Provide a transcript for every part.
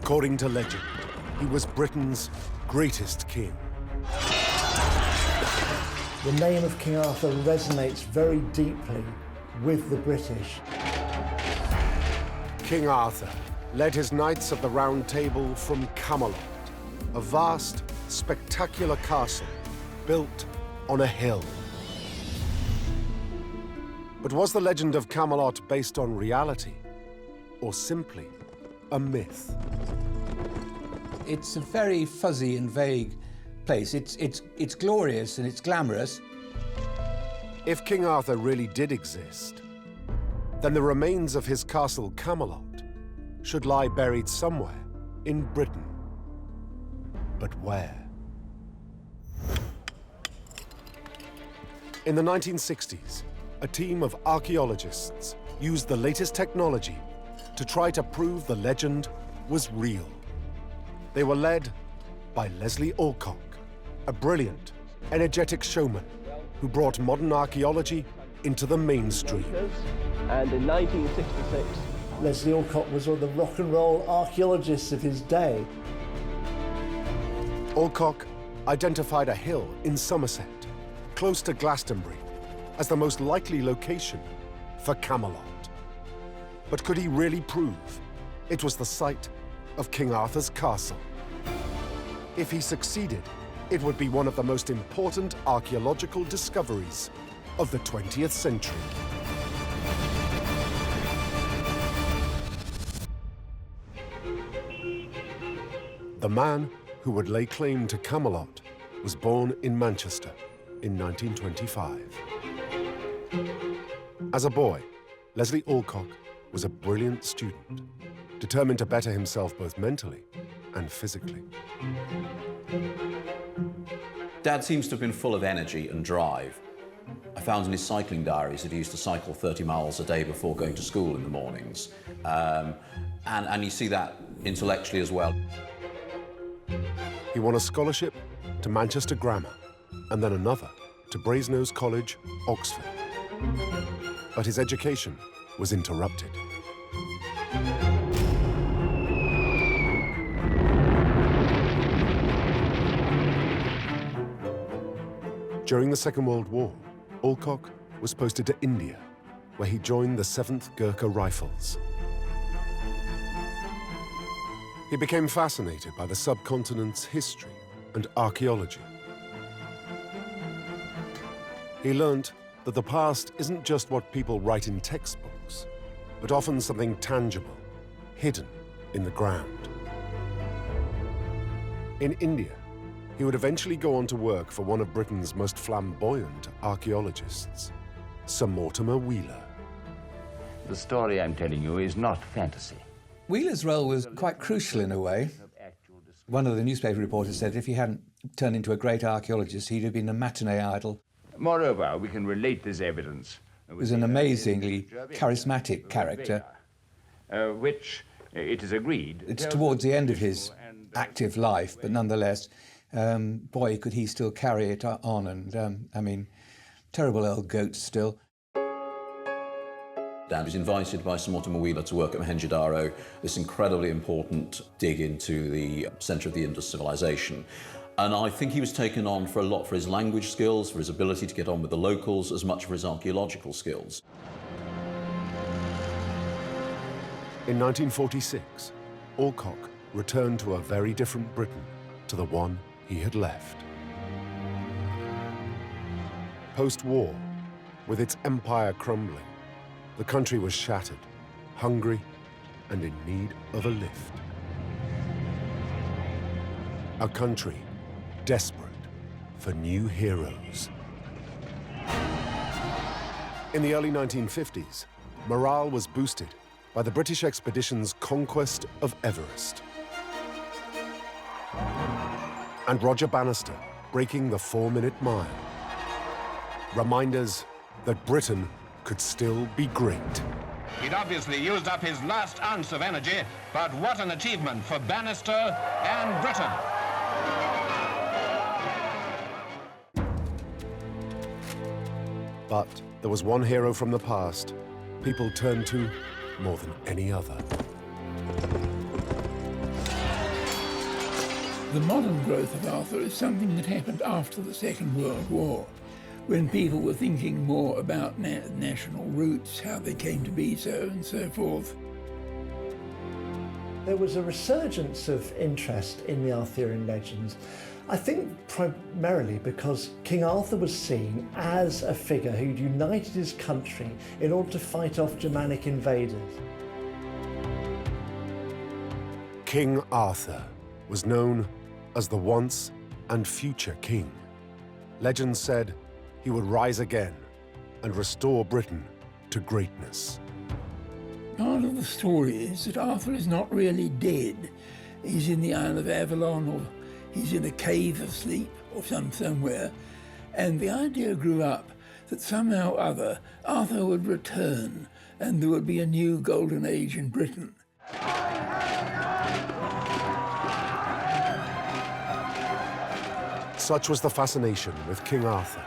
According to legend, he was Britain's greatest king. The name of King Arthur resonates very deeply with the British. King Arthur led his Knights of the Round Table from Camelot, a vast, spectacular castle built on a hill. But was the legend of Camelot based on reality, or simply a myth? It's a very fuzzy and vague place. It's glorious and it's glamorous. If King Arthur really did exist, then the remains of his castle Camelot should lie buried somewhere in Britain. But where? In the 1960s, a team of archaeologists used the latest technology to try to prove the legend was real. They were led by Leslie Alcock, a brilliant, energetic showman who brought modern archaeology into the mainstream. And in 1966, Leslie Alcock was one of the rock and roll archaeologists of his day. Alcock identified a hill in Somerset, close to Glastonbury, as the most likely location for Camelot. But could he really prove it was the site of King Arthur's castle? If he succeeded, it would be one of the most important archaeological discoveries of the 20th century. The man who would lay claim to Camelot was born in Manchester in 1925. As a boy, Leslie Alcock was a brilliant student, determined to better himself both mentally and physically. Dad seems to have been full of energy and drive. I found in his cycling diaries that he used to cycle 30 miles a day before going to school in the mornings. And you see that intellectually as well. He won a scholarship to Manchester Grammar and then another to Brasenose College, Oxford. But his education was interrupted. During the Second World War, Alcock was posted to India, where he joined the 7th Gurkha Rifles. He became fascinated by the subcontinent's history and archaeology. He learnt that the past isn't just what people write in textbooks, but often something tangible, hidden in the ground. In India, he would eventually go on to work for one of Britain's most flamboyant archaeologists, Sir Mortimer Wheeler. The story I'm telling you is not fantasy. Wheeler's role was quite crucial in a way. One of the newspaper reporters said if he hadn't turned into a great archaeologist, he'd have been a matinee idol. Moreover, we can relate this evidence. He was an amazingly charismatic character. Which, it is agreed... It's towards the end of his active life, but nonetheless, boy, could he still carry it on. And, I mean, terrible old goat still. Dad was invited by Sir Mortimer Wheeler to work at Mohenjo-Daro, this incredibly important dig into the centre of the Indus civilization. And I think he was taken on for a lot for his language skills, for his ability to get on with the locals, as much for his archaeological skills. In 1946, Alcock returned to a very different Britain to the one he had left. Post-war, with its empire crumbling, the country was shattered, hungry, and in need of a lift. A country desperate for new heroes. In the early 1950s, morale was boosted by the British expedition's conquest of Everest. And Roger Bannister breaking the 4-minute mile. Reminders that Britain could still be great. He'd obviously used up his last ounce of energy, but what an achievement for Bannister and Britain. But there was one hero from the past people turned to more than any other. The modern growth of Arthur is something that happened after the Second World War, when people were thinking more about national roots, how they came to be so and so forth. There was a resurgence of interest in the Arthurian legends, I think primarily because King Arthur was seen as a figure who'd united his country in order to fight off Germanic invaders. King Arthur was known as the once and future king. Legend said he would rise again and restore Britain to greatness. Part of the story is that Arthur is not really dead. He's in the Isle of Avalon, or he's in a cave of sleep or somewhere. And the idea grew up that somehow or other Arthur would return and there would be a new golden age in Britain. Such was the fascination with King Arthur.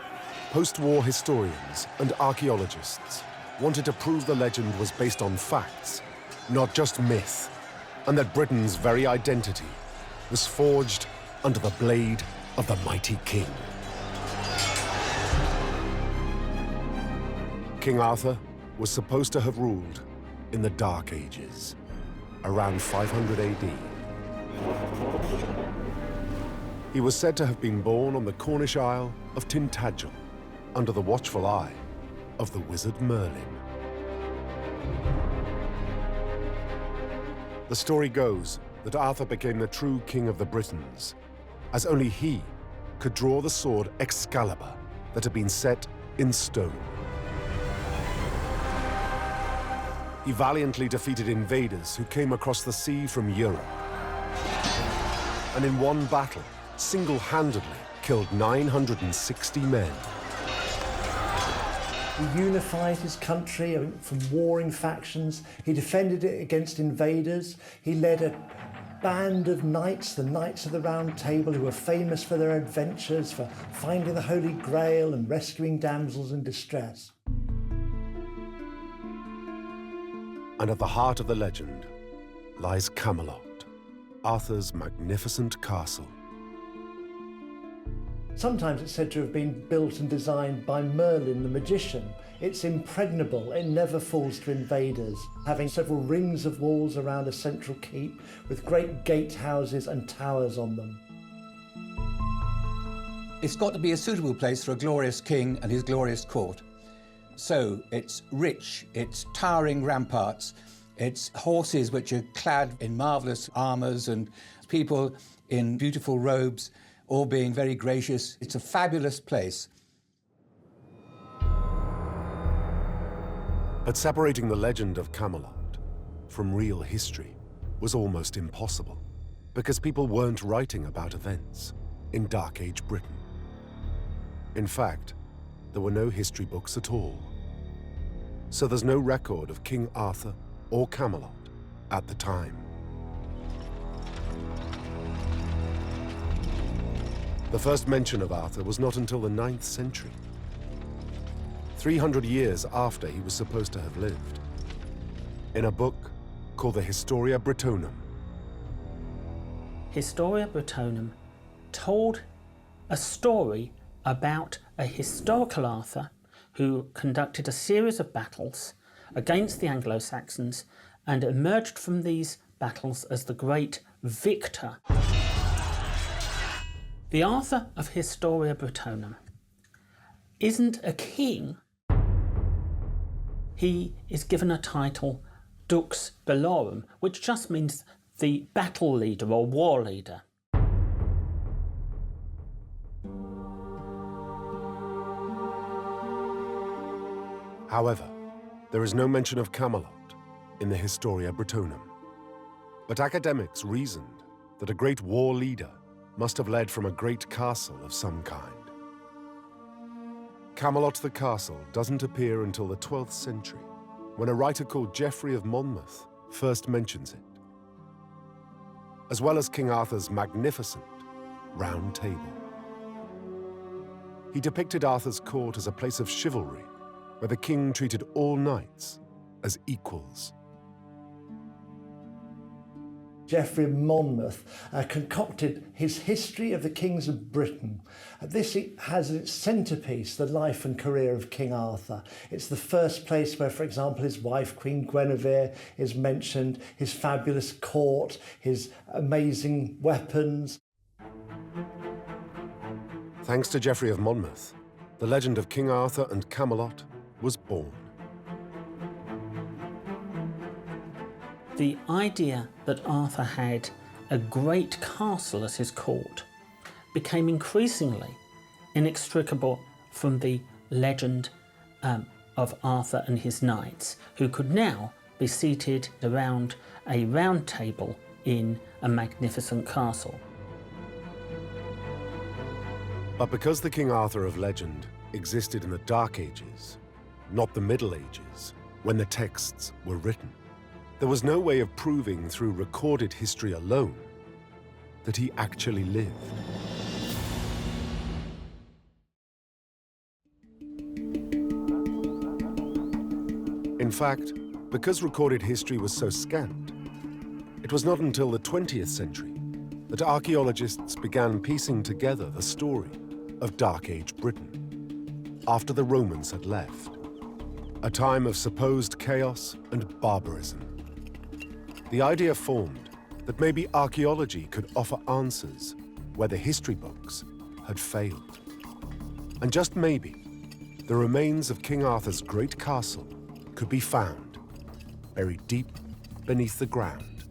Post-war historians and archaeologists wanted to prove the legend was based on facts, not just myth, and that Britain's very identity was forged under the blade of the mighty king. King Arthur was supposed to have ruled in the Dark Ages, around 500 AD. He was said to have been born on the Cornish Isle of Tintagel, under the watchful eye of the wizard Merlin. The story goes that Arthur became the true king of the Britons, as only he could draw the sword Excalibur that had been set in stone. He valiantly defeated invaders who came across the sea from Europe, and in one battle, single-handedly killed 960 men. He unified his country from warring factions. He defended it against invaders. He led a band of knights, the Knights of the Round Table, who were famous for their adventures, for finding the Holy Grail and rescuing damsels in distress. And at the heart of the legend lies Camelot, Arthur's magnificent castle. Sometimes it's said to have been built and designed by Merlin the magician. It's impregnable, it never falls to invaders, having several rings of walls around a central keep with great gatehouses and towers on them. It's got to be a suitable place for a glorious king and his glorious court. So it's rich, it's towering ramparts, it's horses which are clad in marvellous armours and people in beautiful robes, all being very gracious. It's a fabulous place. But separating the legend of Camelot from real history was almost impossible, because people weren't writing about events in Dark Age Britain. In fact, there were no history books at all. So there's no record of King Arthur or Camelot at the time. The first mention of Arthur was not until the 9th century, 300 years after he was supposed to have lived, in a book called the Historia Brittonum. Historia Brittonum told a story about a historical Arthur who conducted a series of battles against the Anglo-Saxons and emerged from these battles as the great victor. The Arthur of Historia Brittonum isn't a king. He is given a title, Dux Bellorum, which just means the battle leader or war leader. However, there is no mention of Camelot in the Historia Brittonum. But academics reasoned that a great war leader must have led from a great castle of some kind. Camelot the castle doesn't appear until the 12th century, when a writer called Geoffrey of Monmouth first mentions it, as well as King Arthur's magnificent Round Table. He depicted Arthur's court as a place of chivalry, where the king treated all knights as equals. Geoffrey of Monmouth concocted his History of the Kings of Britain. This has its centrepiece, the life and career of King Arthur. It's the first place where, for example, his wife, Queen Guinevere, is mentioned, his fabulous court, his amazing weapons. Thanks to Geoffrey of Monmouth, the legend of King Arthur and Camelot was born. The idea that Arthur had a great castle as his court became increasingly inextricable from the legend of Arthur and his knights, who could now be seated around a round table in a magnificent castle. But because the King Arthur of legend existed in the Dark Ages, not the Middle Ages, when the texts were written, there was no way of proving through recorded history alone that he actually lived. In fact, because recorded history was so scant, it was not until the 20th century that archaeologists began piecing together the story of Dark Age Britain, after the Romans had left, a time of supposed chaos and barbarism. The idea formed that maybe archaeology could offer answers where the history books had failed. And just maybe, the remains of King Arthur's great castle could be found, buried deep beneath the ground.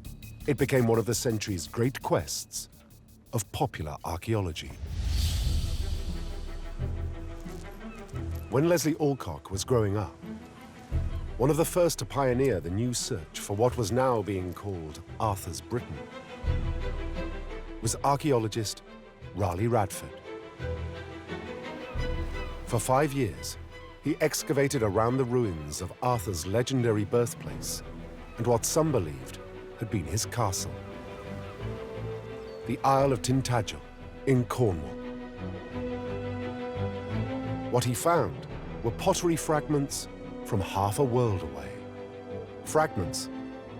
It became one of the century's great quests of popular archaeology. When Leslie Alcock was growing up, one of the first to pioneer the new search for what was now being called Arthur's Britain was archaeologist Raleigh Radford. For 5 years, he excavated around the ruins of Arthur's legendary birthplace and what some believed had been his castle, the Isle of Tintagel in Cornwall. What he found were pottery fragments from half a world away. Fragments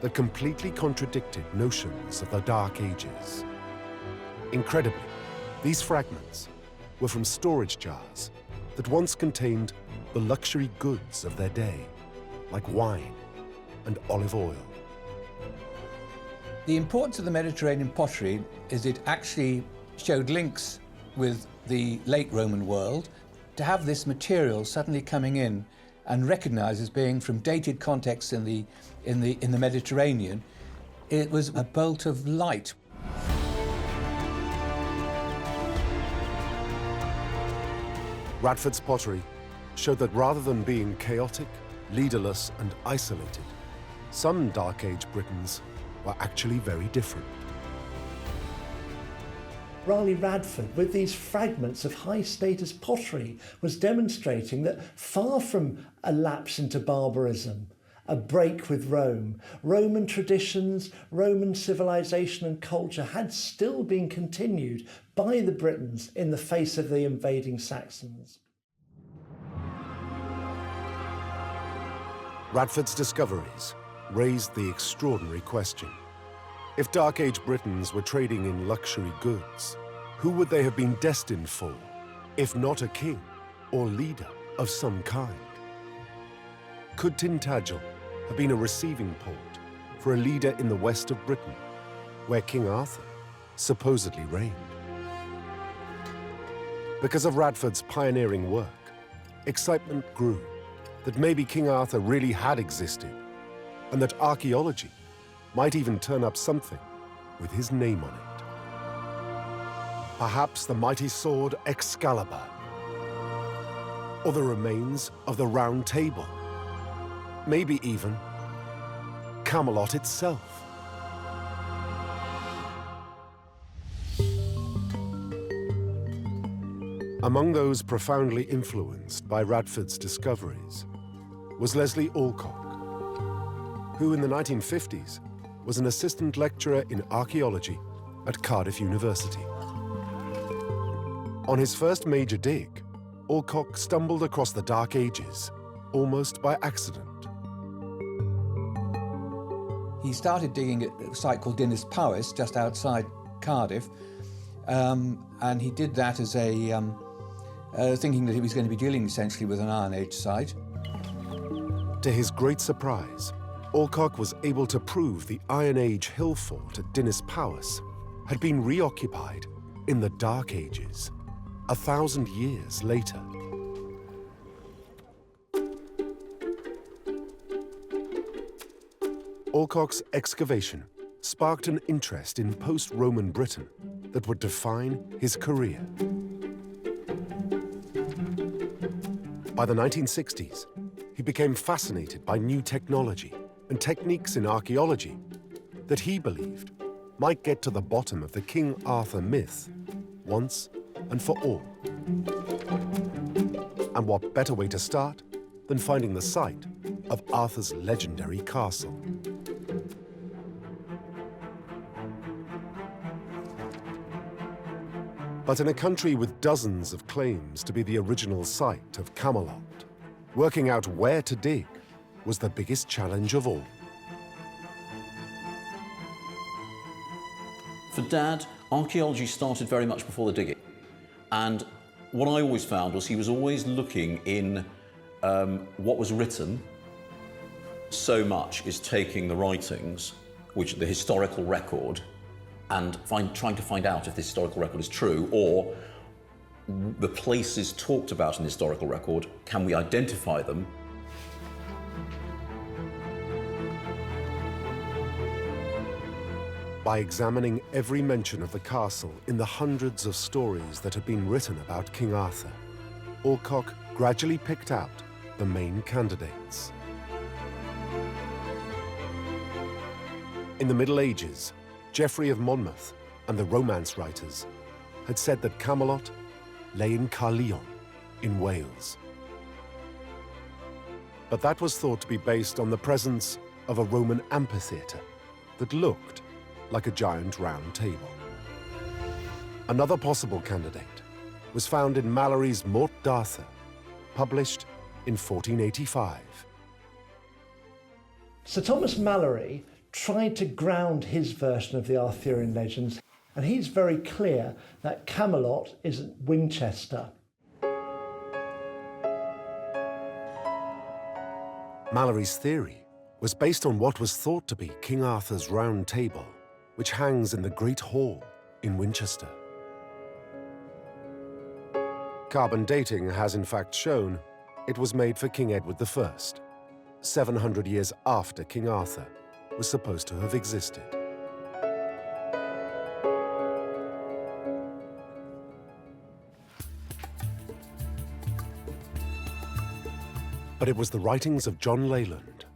that completely contradicted notions of the Dark Ages. Incredibly, these fragments were from storage jars that once contained the luxury goods of their day, like wine and olive oil. The importance of the Mediterranean pottery is it actually showed links with the late Roman world. To have this material suddenly coming in and recognized as being from dated contexts in the Mediterranean, it was a bolt of light. Radford's pottery showed that rather than being chaotic, leaderless, and isolated, some Dark Age Britons were actually very different. Raleigh Radford, with these fragments of high-status pottery, was demonstrating that far from a lapse into barbarism, a break with Rome, Roman traditions, Roman civilization and culture had still been continued by the Britons in the face of the invading Saxons. Radford's discoveries raised the extraordinary question. If Dark Age Britons were trading in luxury goods, who would they have been destined for, if not a king or leader of some kind? Could Tintagel have been a receiving port for a leader in the west of Britain, where King Arthur supposedly reigned? Because of Radford's pioneering work, excitement grew that maybe King Arthur really had existed, and that archaeology might even turn up something with his name on it. Perhaps the mighty sword Excalibur, or the remains of the Round Table, maybe even Camelot itself. Among those profoundly influenced by Radford's discoveries was Leslie Alcock, who in the 1950s was an assistant lecturer in archaeology at Cardiff University. On his first major dig, Alcock stumbled across the Dark Ages, almost by accident. He started digging at a site called Dinas Powys, just outside Cardiff, and he did that as a thinking that he was going to be dealing essentially with an Iron Age site. To his great surprise, Alcock was able to prove the Iron Age hill fort at Dinas Powys had been reoccupied in the Dark Ages, 1,000 years later. Alcock's excavation sparked an interest in post-Roman Britain that would define his career. By the 1960s, he became fascinated by new technology and techniques in archaeology that he believed might get to the bottom of the King Arthur myth once and for all. And what better way to start than finding the site of Arthur's legendary castle? But in a country with dozens of claims to be the original site of Camelot, working out where to dig was the biggest challenge of all. For Dad, archaeology started very much before the digging. And what I always found was he was always looking in what was written. So much is taking the writings, which the historical record, and trying to find out if the historical record is true, or the places talked about in the historical record, can we identify them? By examining every mention of the castle in the hundreds of stories that had been written about King Arthur, Alcock gradually picked out the main candidates. In the Middle Ages, Geoffrey of Monmouth and the Romance writers had said that Camelot lay in Caerleon in Wales. But that was thought to be based on the presence of a Roman amphitheatre that looked like a giant round table. Another possible candidate was found in Malory's Morte d'Arthur, published in 1485. Sir Thomas Malory tried to ground his version of the Arthurian legends, and he's very clear that Camelot isn't Winchester. Malory's theory was based on what was thought to be King Arthur's round table, which hangs in the Great Hall in Winchester. Carbon dating has in fact shown it was made for King Edward I, 700 years after King Arthur was supposed to have existed. But it was the writings of John Leyland,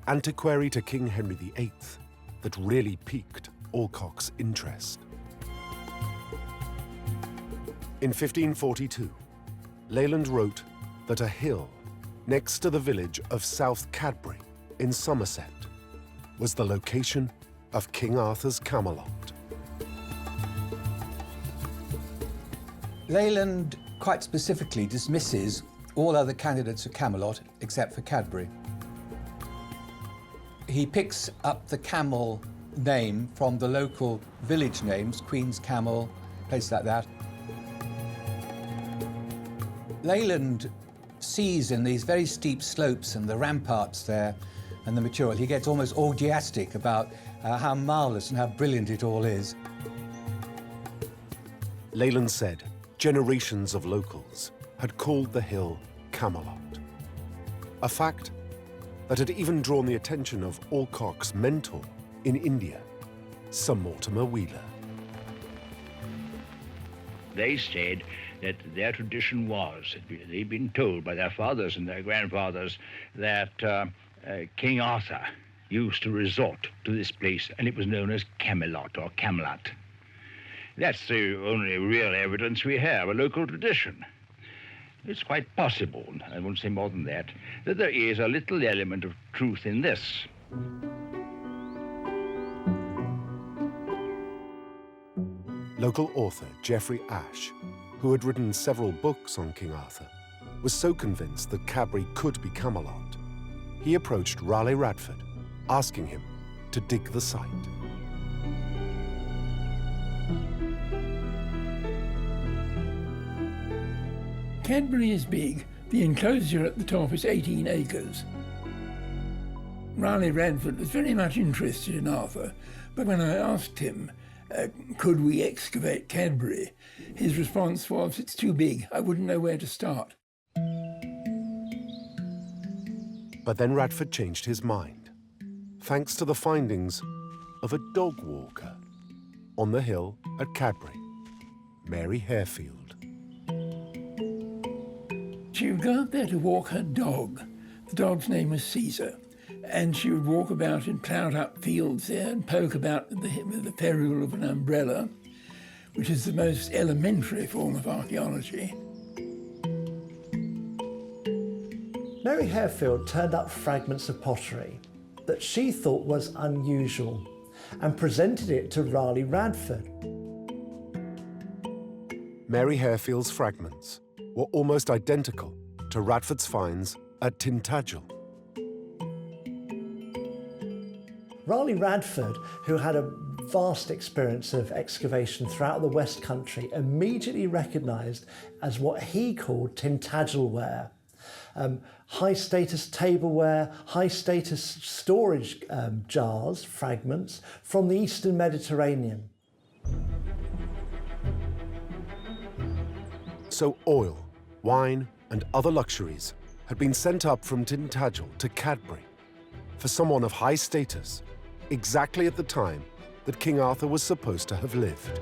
antiquary to King Henry VIII, that really piqued Alcock's interest. In 1542, Leyland wrote that a hill next to the village of South Cadbury in Somerset was the location of King Arthur's Camelot. Leyland quite specifically dismisses all other candidates for Camelot except for Cadbury. He picks up the camel name from the local village names, Queen's Camel, places like that. Leyland sees in these very steep slopes and the ramparts there and the material, he gets almost orgiastic about how marvellous and how brilliant it all is. Leyland said generations of locals had called the hill Camelot, a fact that had even drawn the attention of Alcock's mentor in India, Sir Mortimer Wheeler. They said that their tradition was, they'd been told by their fathers and their grandfathers that King Arthur used to resort to this place, and it was known as Camelot or Camelot. That's the only real evidence we have, a local tradition. It's quite possible, I won't say more than that there is a little element of truth in this. Local author Geoffrey Ash, who had written several books on King Arthur, was so convinced that Cadbury could be Camelot, he approached Raleigh Radford, asking him to dig the site. Cadbury is big. The enclosure at the top is 18 acres. Raleigh Radford was very much interested in Arthur, but when I asked him, could we excavate Cadbury, his response was, it's too big, I wouldn't know where to start. But then Radford changed his mind, thanks to the findings of a dog walker on the hill at Cadbury, Mary Harefield. She would go up there to walk her dog. The dog's name was Caesar. And she would walk about in ploughed-up fields there and poke about with the ferrule of an umbrella, which is the most elementary form of archaeology. Mary Harefield turned up fragments of pottery that she thought was unusual and presented it to Raleigh Radford. Mary Harefield's fragments were almost identical to Radford's finds at Tintagel. Raleigh Radford, who had a vast experience of excavation throughout the West Country, immediately recognised as what he called Tintagel ware. High-status tableware, high-status storage jars, fragments, from the Eastern Mediterranean. So oil, wine and other luxuries had been sent up from Tintagel to Cadbury for someone of high status, exactly at the time that King Arthur was supposed to have lived.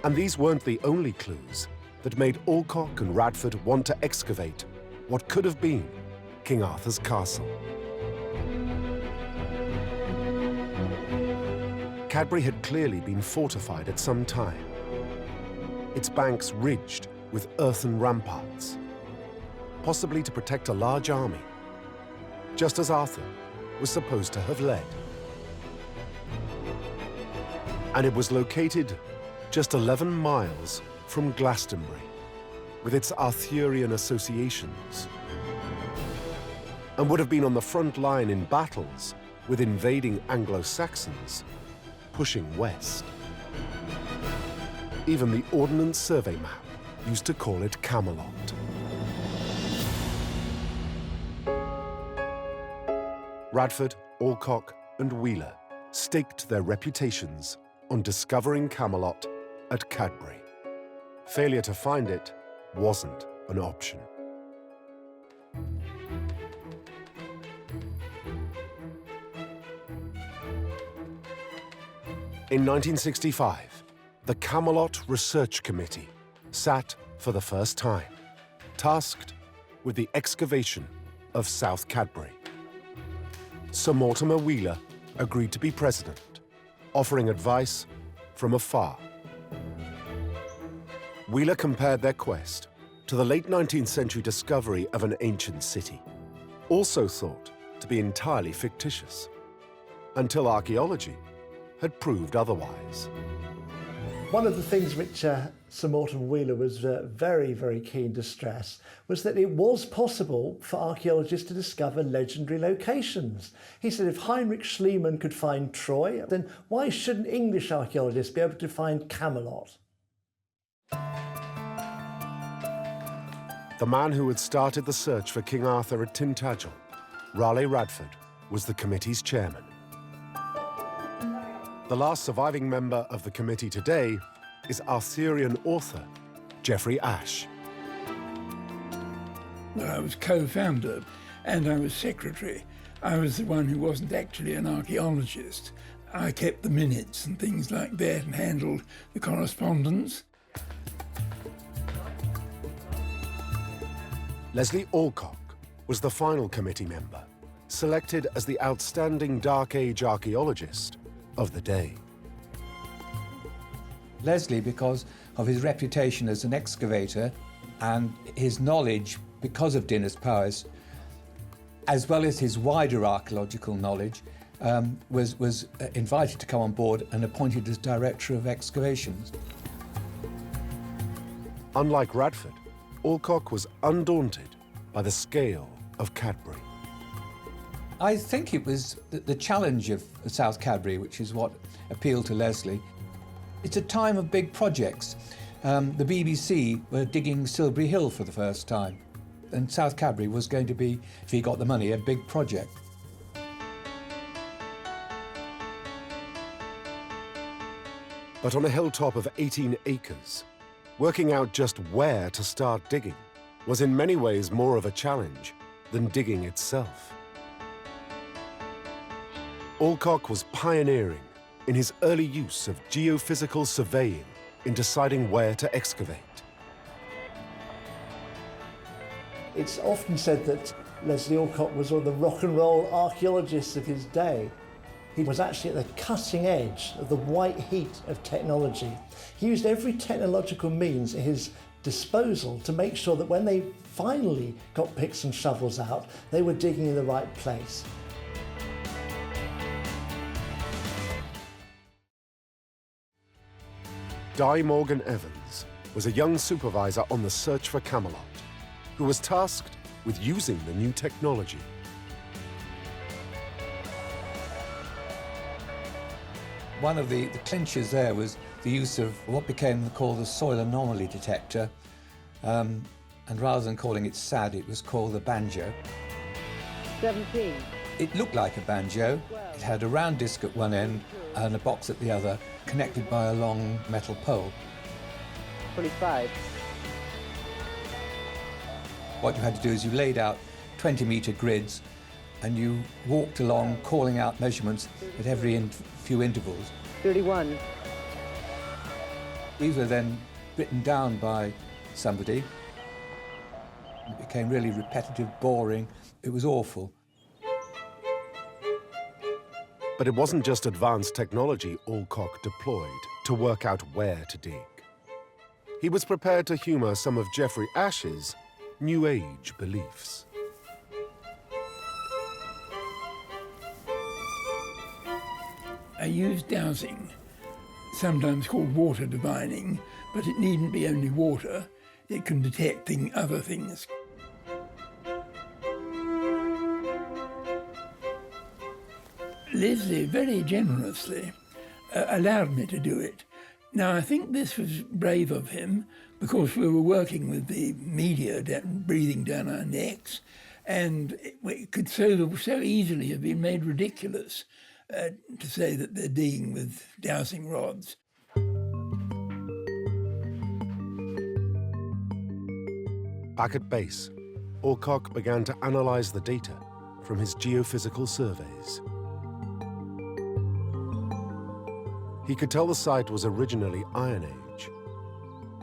And these weren't the only clues that made Alcock and Radford want to excavate what could have been King Arthur's castle. Cadbury had clearly been fortified at some time, its banks ridged with earthen ramparts, possibly to protect a large army, just as Arthur was supposed to have led. And it was located just 11 miles from Glastonbury, with its Arthurian associations, and would have been on the front line in battles with invading Anglo-Saxons pushing west. Even the Ordnance Survey map used to call it Camelot. Radford, Alcock and Wheeler staked their reputations on discovering Camelot at Cadbury. Failure to find it wasn't an option. In 1965, the Camelot Research Committee sat for the first time, tasked with the excavation of South Cadbury. Sir Mortimer Wheeler agreed to be president, offering advice from afar. Wheeler compared their quest to the late 19th century discovery of an ancient city, also thought to be entirely fictitious, until archaeology had proved otherwise. One of the things which Sir Mortimer Wheeler was very, very keen to stress was that it was possible for archaeologists to discover legendary locations. He said if Heinrich Schliemann could find Troy, then why shouldn't English archaeologists be able to find Camelot? The man who had started the search for King Arthur at Tintagel, Raleigh Radford, was the committee's chairman. The last surviving member of the committee today is Arthurian author Geoffrey Ash. Well, I was co-founder and I was secretary. I was the one who wasn't actually an archaeologist. I kept the minutes and things like that and handled the correspondence. Leslie Alcock was the final committee member, selected as the outstanding Dark Age archaeologist of the day. Leslie, because of his reputation as an excavator and his knowledge because of Dinner's powers, as well as his wider archaeological knowledge, was invited to come on board and appointed as Director of Excavations. Unlike Radford, Alcock was undaunted by the scale of Cadbury. I think it was the challenge of South Cadbury, which is what appealed to Leslie. It's a time of big projects. The BBC were digging Silbury Hill for the first time, and South Cadbury was going to be, if he got the money, a big project. But on a hilltop of 18 acres, working out just where to start digging was in many ways more of a challenge than digging itself. Alcock was pioneering in his early use of geophysical surveying in deciding where to excavate. It's often said that Leslie Alcock was one of the rock and roll archaeologists of his day. He was actually at the cutting edge of the white heat of technology. He used every technological means at his disposal to make sure that when they finally got picks and shovels out, they were digging in the right place. Di Morgan Evans was a young supervisor on the search for Camelot, who was tasked with using the new technology. One of the clinches there was the use of what became called the soil anomaly detector, and rather than calling it SAD, it was called the banjo. 17. It looked like a banjo. It had a round disc at one end and a box at the other, connected by a long metal pole. 25. What you had to do is you laid out 20-metre grids and you walked along calling out measurements at every few intervals. 31. These were then written down by somebody. It became really repetitive, boring. It was awful. But it wasn't just advanced technology Alcock deployed to work out where to dig. He was prepared to humour some of Geoffrey Ash's New Age beliefs. I use dowsing, sometimes called water divining, but it needn't be only water. It can detect other things. Leslie very generously allowed me to do it. Now, I think this was brave of him because we were working with the media breathing down our necks, and it could so easily have been made ridiculous to say that they're digging with dowsing rods. Back at base, Alcock began to analyse the data from his geophysical surveys. He could tell the site was originally Iron Age,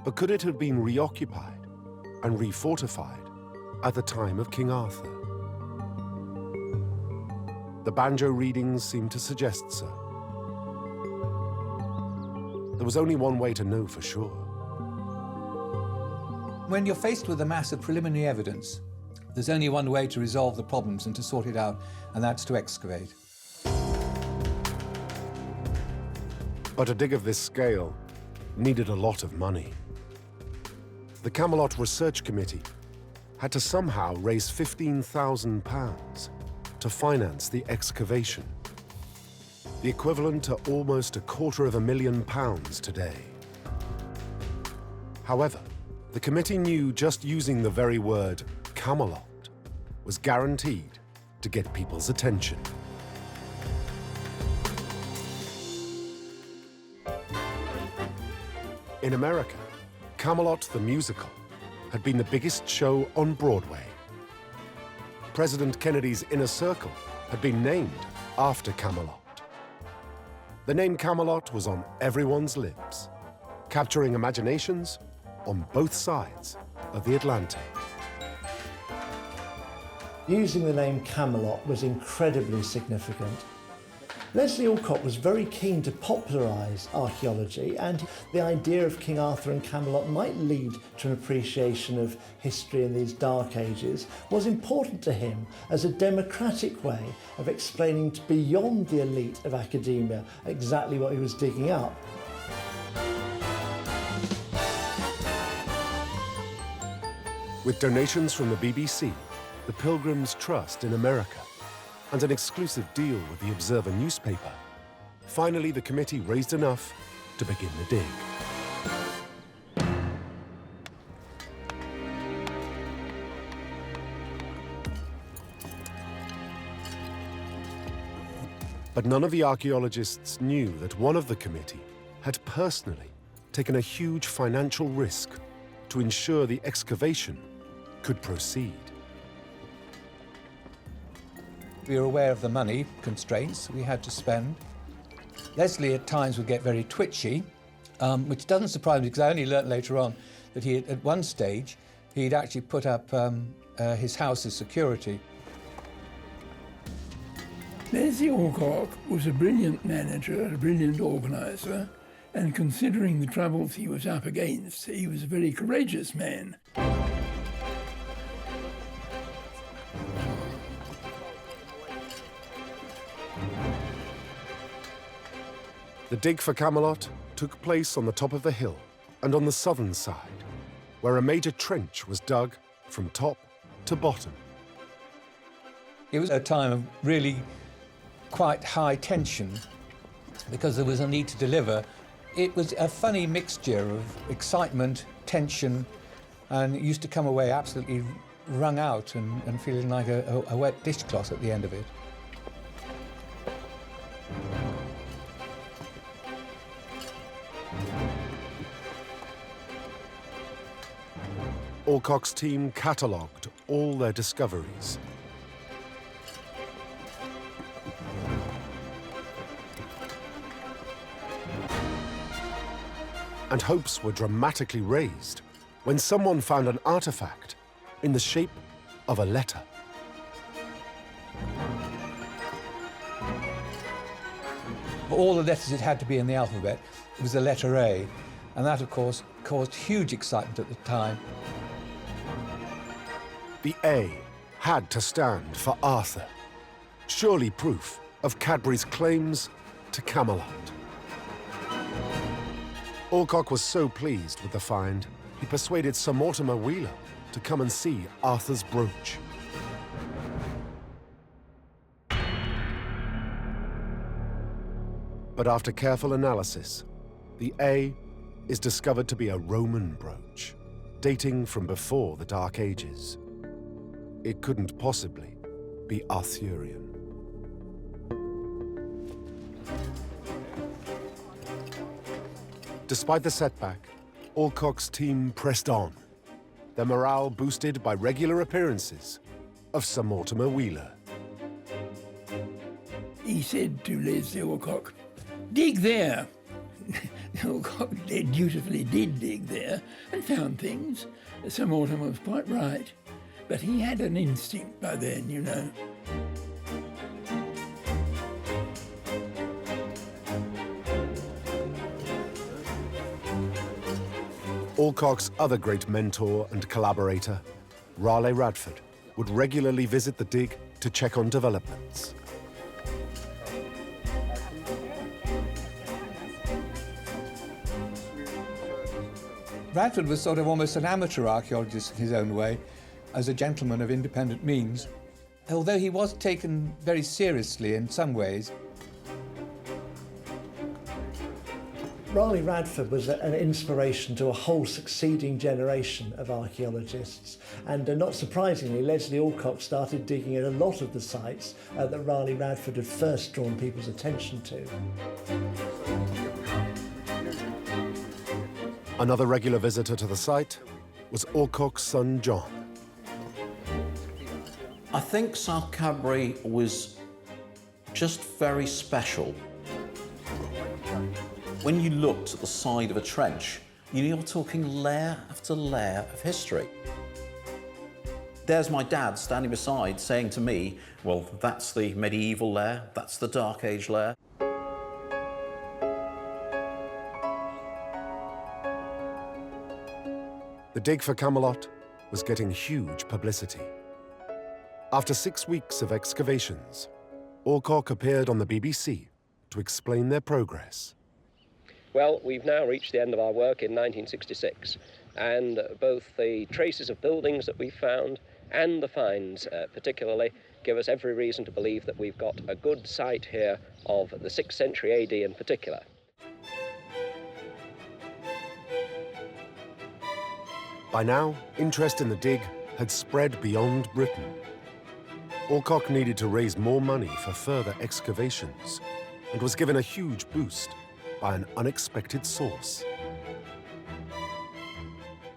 but could it have been reoccupied and refortified at the time of King Arthur? The banjo readings seemed to suggest so. There was only one way to know for sure. When you're faced with a mass of preliminary evidence, there's only one way to resolve the problems and to sort it out, and that's to excavate. But a dig of this scale needed a lot of money. The Camelot Research Committee had to somehow raise £15,000 to finance the excavation, the equivalent to almost £250,000 today. However, the committee knew just using the very word Camelot was guaranteed to get people's attention. In America, Camelot the musical had been the biggest show on Broadway. President Kennedy's Inner Circle had been named after Camelot. The name Camelot was on everyone's lips, capturing imaginations on both sides of the Atlantic. Using the name Camelot was incredibly significant. Leslie Alcock was very keen to popularise archaeology, and the idea of King Arthur and Camelot might lead to an appreciation of history in these dark ages was important to him as a democratic way of explaining to beyond the elite of academia exactly what he was digging up. With donations from the BBC, the Pilgrims Trust in America, and an exclusive deal with the Observer newspaper, finally the committee raised enough to begin the dig. But none of the archaeologists knew that one of the committee had personally taken a huge financial risk to ensure the excavation could proceed. We were aware of the money constraints we had to spend. Leslie at times would get very twitchy, which doesn't surprise me because I only learnt later on that he, at one stage, he'd actually put up his house as security. Leslie Alcock was a brilliant manager, a brilliant organiser, and considering the troubles he was up against, he was a very courageous man. The dig for Camelot took place on the top of the hill and on the southern side, where a major trench was dug from top to bottom. It was a time of really quite high tension because there was a need to deliver. It was a funny mixture of excitement, tension, and it used to come away absolutely wrung out and feeling like a wet dishcloth at the end of it. Alcock's team catalogued all their discoveries. And hopes were dramatically raised when someone found an artifact in the shape of a letter. All the letters it had to be in the alphabet, it was the letter A, and that, of course, caused huge excitement at the time. The A had to stand for Arthur, surely proof of Cadbury's claims to Camelot. Alcock was so pleased with the find, he persuaded Sir Mortimer Wheeler to come and see Arthur's brooch. But after careful analysis, the A is discovered to be a Roman brooch, dating from before the Dark Ages. It couldn't possibly be Arthurian. Despite the setback, Alcock's team pressed on, their morale boosted by regular appearances of Sir Mortimer Wheeler. He said to Leslie Alcock, "Dig there." Alcock dutifully did dig there and found things. Sir Mortimer was quite right, but he had an instinct by then, you know. Alcock's other great mentor and collaborator, Raleigh Radford, would regularly visit the dig to check on developments. Radford was sort of almost an amateur archaeologist in his own way, as a gentleman of independent means, although he was taken very seriously in some ways. Raleigh Radford was an inspiration to a whole succeeding generation of archaeologists, and not surprisingly, Leslie Alcock started digging at a lot of the sites that Raleigh Radford had first drawn people's attention to. Another regular visitor to the site was Alcock's son, John. I think South Cadbury was just very special. When you looked at the side of a trench, you're talking layer after layer of history. There's my dad standing beside saying to me, well, that's the medieval layer, that's the Dark Age layer. The dig for Camelot was getting huge publicity. After 6 weeks of excavations, Alcock appeared on the BBC to explain their progress. Well, we've now reached the end of our work in 1966, and both the traces of buildings that we found and the finds particularly give us every reason to believe that we've got a good site here of the 6th century AD in particular. By now, interest in the dig had spread beyond Britain. Alcock needed to raise more money for further excavations and was given a huge boost by an unexpected source.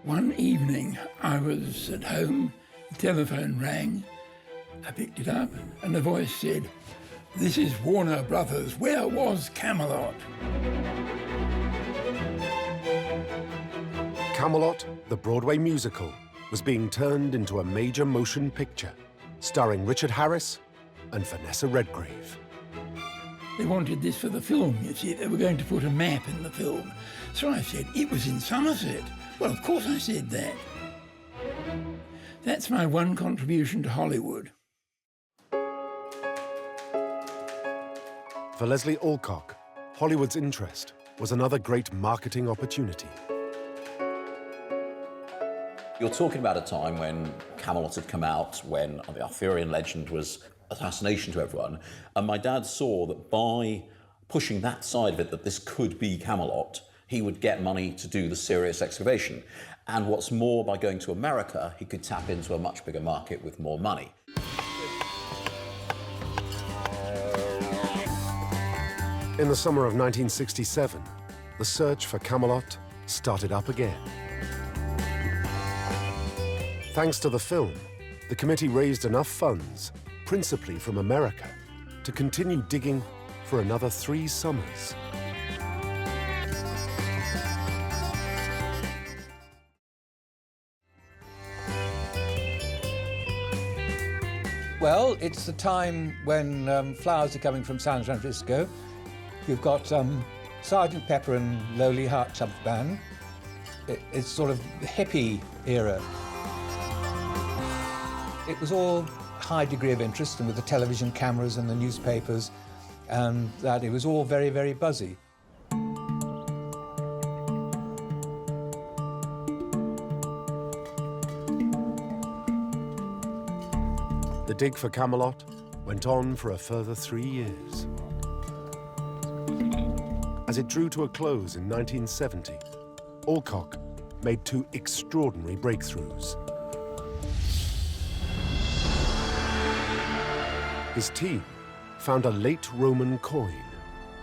One evening, I was at home, the telephone rang, I picked it up, and the voice said, "This is Warner Brothers, where was Camelot?" Camelot, the Broadway musical, was being turned into a major motion picture, starring Richard Harris and Vanessa Redgrave. They wanted this for the film, you see. They were going to put a map in the film. So I said, it was in Somerset. Well, of course I said that. That's my one contribution to Hollywood. For Leslie Alcock, Hollywood's interest was another great marketing opportunity. You're talking about a time when Camelot had come out, when the Arthurian legend was a fascination to everyone, and my dad saw that by pushing that side of it, that this could be Camelot, he would get money to do the serious excavation. And what's more, by going to America, he could tap into a much bigger market with more money. In the summer of 1967, the search for Camelot started up again. Thanks to the film, the committee raised enough funds, principally from America, to continue digging for another 3 summers. Well, it's the time when flowers are coming from San Francisco. You've got Sgt. Pepper and Lonely Heart Club Band. It's sort of the hippie era. It was all high degree of interest, and with the television cameras and the newspapers, and that it was all very, very buzzy. The dig for Camelot went on for a further 3 years. As it drew to a close in 1970, Alcock made 2 extraordinary breakthroughs. His team found a late Roman coin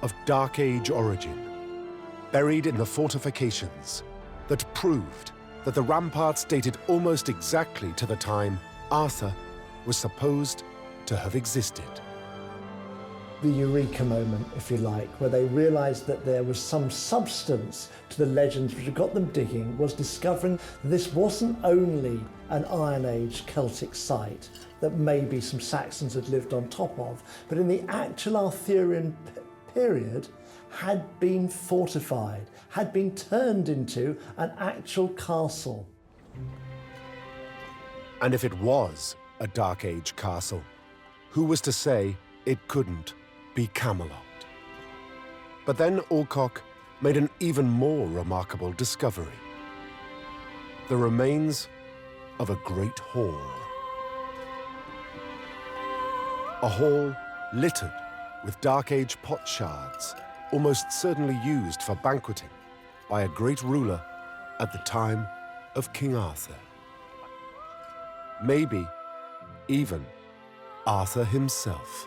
of Dark Age origin, buried in the fortifications, that proved that the ramparts dated almost exactly to the time Arthur was supposed to have existed. The eureka moment, if you like, where they realised that there was some substance to the legends which had got them digging, was discovering that this wasn't only an Iron Age Celtic site that maybe some Saxons had lived on top of, but in the actual Arthurian period had been fortified, had been turned into an actual castle. And if it was a Dark Age castle, who was to say it couldn't be Camelot? But then Alcock made an even more remarkable discovery: the remains of a great hall. A hall littered with Dark Age pot shards, almost certainly used for banqueting by a great ruler at the time of King Arthur. Maybe even Arthur himself.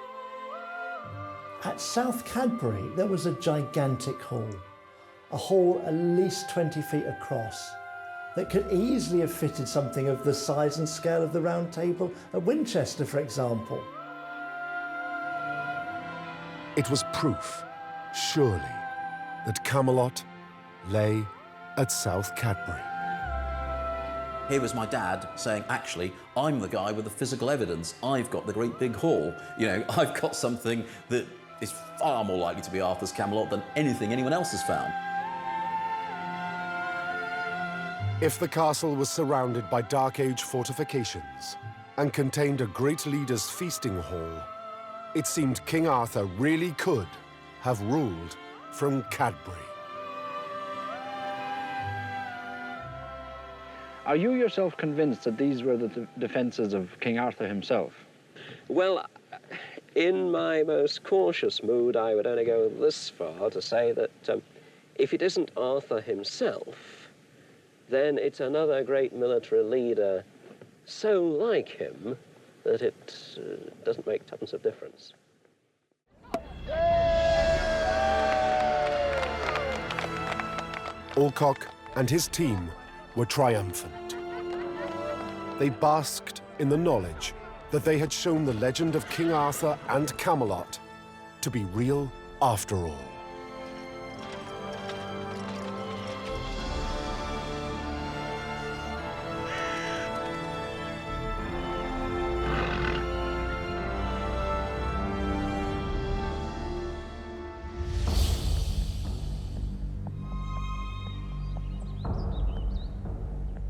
At South Cadbury, there was a gigantic hall, a hall at least 20 feet across, that could easily have fitted something of the size and scale of the Round Table at Winchester, for example. It was proof, surely, that Camelot lay at South Cadbury. Here was my dad saying, actually, I'm the guy with the physical evidence. I've got the great big hall. You know, I've got something that is far more likely to be Arthur's Camelot than anything anyone else has found. If the castle was surrounded by Dark Age fortifications and contained a great leader's feasting hall, it seemed King Arthur really could have ruled from Cadbury. Are you yourself convinced that these were the defences of King Arthur himself? Well, in my most cautious mood, I would only go this far to say that if it isn't Arthur himself, then it's another great military leader so like him that it doesn't make tuppence of difference. Alcock and his team were triumphant. They basked in the knowledge that they had shown the legend of King Arthur and Camelot to be real after all.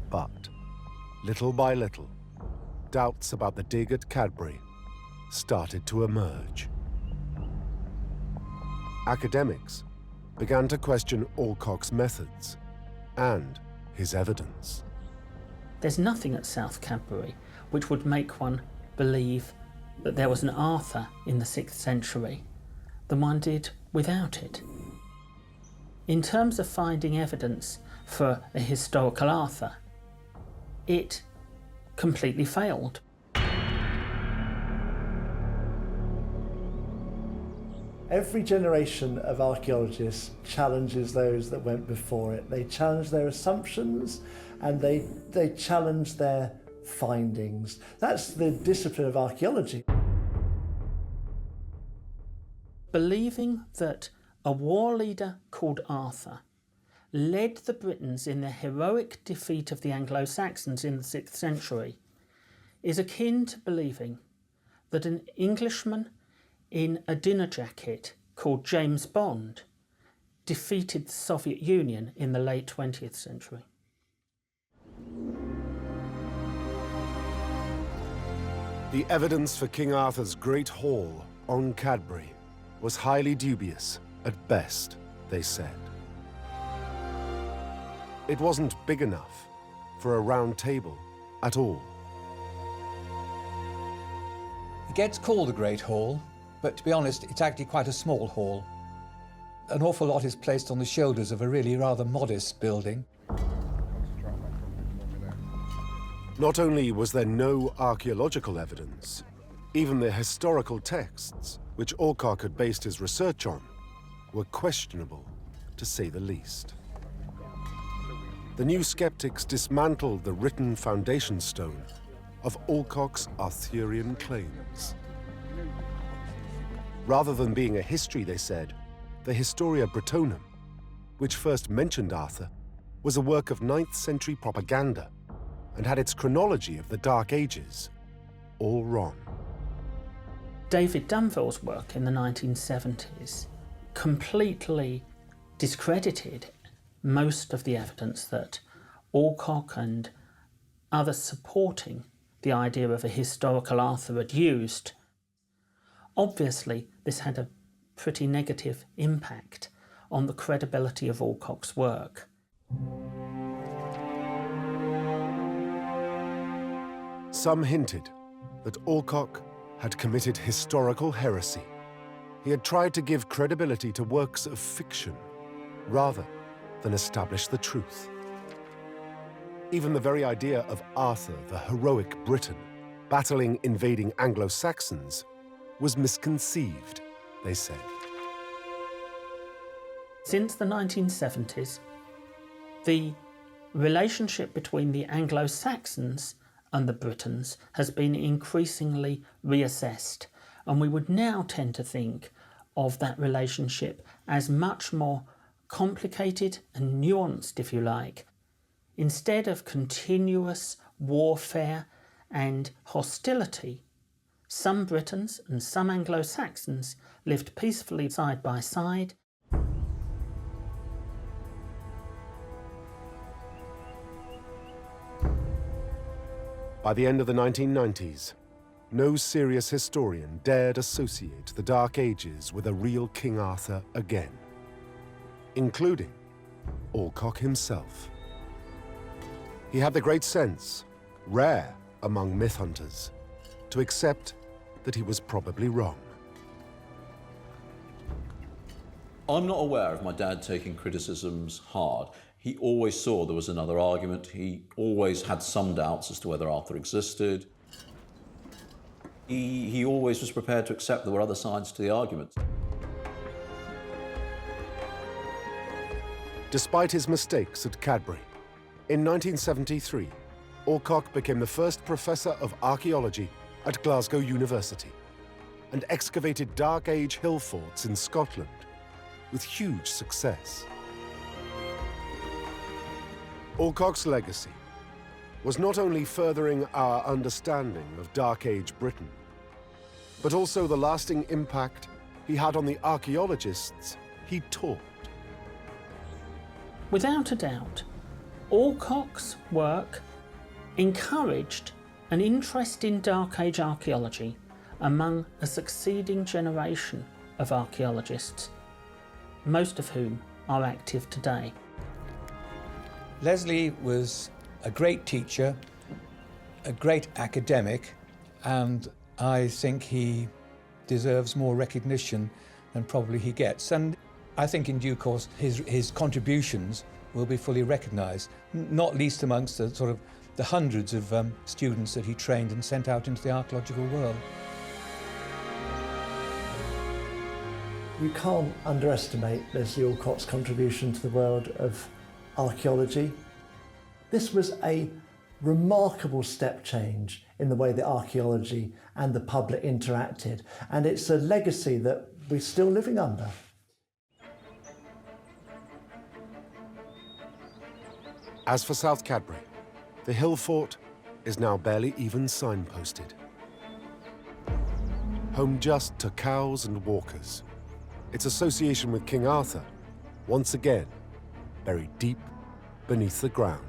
But, little by little, doubts about the dig at Cadbury started to emerge. Academics began to question Alcock's methods and his evidence. There's nothing at South Cadbury which would make one believe that there was an Arthur in the 6th century than one did without it. In terms of finding evidence for a historical Arthur, it completely failed. Every generation of archaeologists challenges those that went before it. They challenge their assumptions and they challenge their findings. That's the discipline of archaeology. Believing that a war leader called Arthur led the Britons in their heroic defeat of the Anglo-Saxons in the 6th century is akin to believing that an Englishman in a dinner jacket called James Bond defeated the Soviet Union in the late 20th century. The evidence for King Arthur's Great Hall on Cadbury was highly dubious at best, they said. It wasn't big enough for a round table at all. It gets called the Great Hall, but to be honest, it's actually quite a small hall. An awful lot is placed on the shoulders of a really rather modest building. Not only was there no archaeological evidence, even the historical texts which Alcock had based his research on were questionable, to say the least. The new skeptics dismantled the written foundation stone of Alcock's Arthurian claims. Rather than being a history, they said, the Historia Brittonum, which first mentioned Arthur, was a work of 9th century propaganda and had its chronology of the Dark Ages all wrong. David Dunville's work in the 1970s completely discredited most of the evidence that Alcock and others supporting the idea of a historical Arthur had used. Obviously, this had a pretty negative impact on the credibility of Alcock's work. Some hinted that Alcock had committed historical heresy. He had tried to give credibility to works of fiction rather than establish the truth. Even the very idea of Arthur, the heroic Briton, battling invading Anglo-Saxons was misconceived, they said. Since the 1970s, the relationship between the Anglo-Saxons and the Britons has been increasingly reassessed, and we would now tend to think of that relationship as much more complicated and nuanced, if you like. Instead of continuous warfare and hostility, some Britons and some Anglo-Saxons lived peacefully side by side. By the end of the 1990s, no serious historian dared associate the Dark Ages with a real King Arthur again, including Alcock himself. He had the great sense, rare among myth hunters, to accept that he was probably wrong. I'm not aware of my dad taking criticisms hard. He always saw there was another argument. He always had some doubts as to whether Arthur existed. He always was prepared to accept there were other sides to the argument. Despite his mistakes at Cadbury, in 1973, Alcock became the first professor of archaeology at Glasgow University and excavated Dark Age hill forts in Scotland with huge success. Alcock's legacy was not only furthering our understanding of Dark Age Britain, but also the lasting impact he had on the archaeologists he taught. Without a doubt, Alcock's work encouraged an interest in Dark Age archaeology among a succeeding generation of archaeologists, most of whom are active today. Leslie was a great teacher, a great academic, and I think he deserves more recognition than probably he gets. And I think in due course his contributions will be fully recognised, not least amongst the hundreds of students that he trained and sent out into the archaeological world. We can't underestimate Leslie Alcock's contribution to the world of archaeology. This was a remarkable step change in the way that archaeology and the public interacted, and it's a legacy that we're still living under. As for South Cadbury, the hill fort is now barely even signposted. Home just to cows and walkers, its association with King Arthur, once again, buried deep beneath the ground.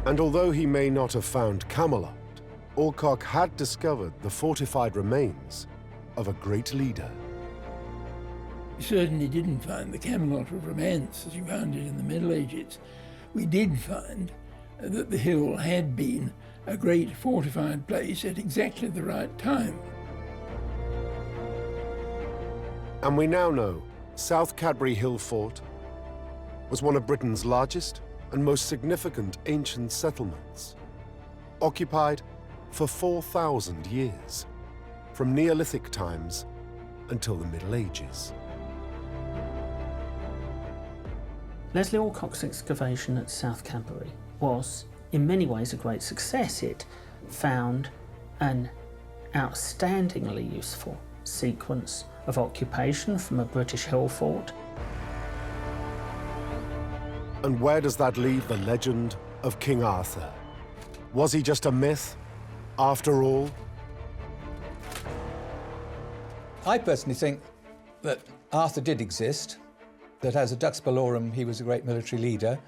And although he may not have found Camelot, Alcock had discovered the fortified remains of a great leader. We certainly didn't find the Camelot of romance as you found it in the Middle Ages. We did find that the hill had been a great fortified place at exactly the right time. And we now know South Cadbury Hill Fort was one of Britain's largest and most significant ancient settlements, occupied for 4,000 years, from Neolithic times until the Middle Ages. Leslie Alcock's excavation at South Cadbury was, in many ways, a great success. It found an outstandingly useful sequence of occupation from a British hill fort. And where does that leave the legend of King Arthur? Was he just a myth, after all? I personally think that Arthur did exist, that as a Dux Bellorum he was a great military leader.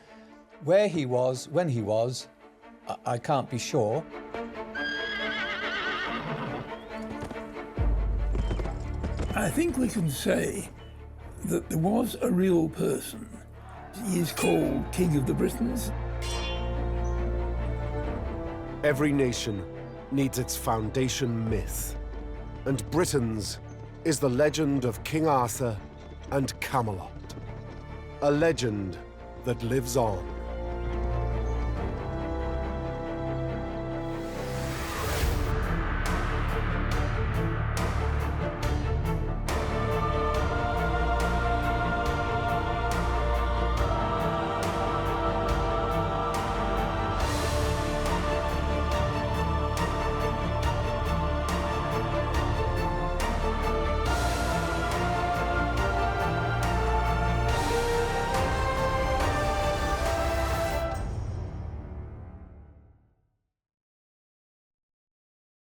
Where he was, when he was, I can't be sure. I think we can say that there was a real person. He is called King of the Britons. Every nation needs its foundation myth, and Britain's is the legend of King Arthur and Camelot, a legend that lives on.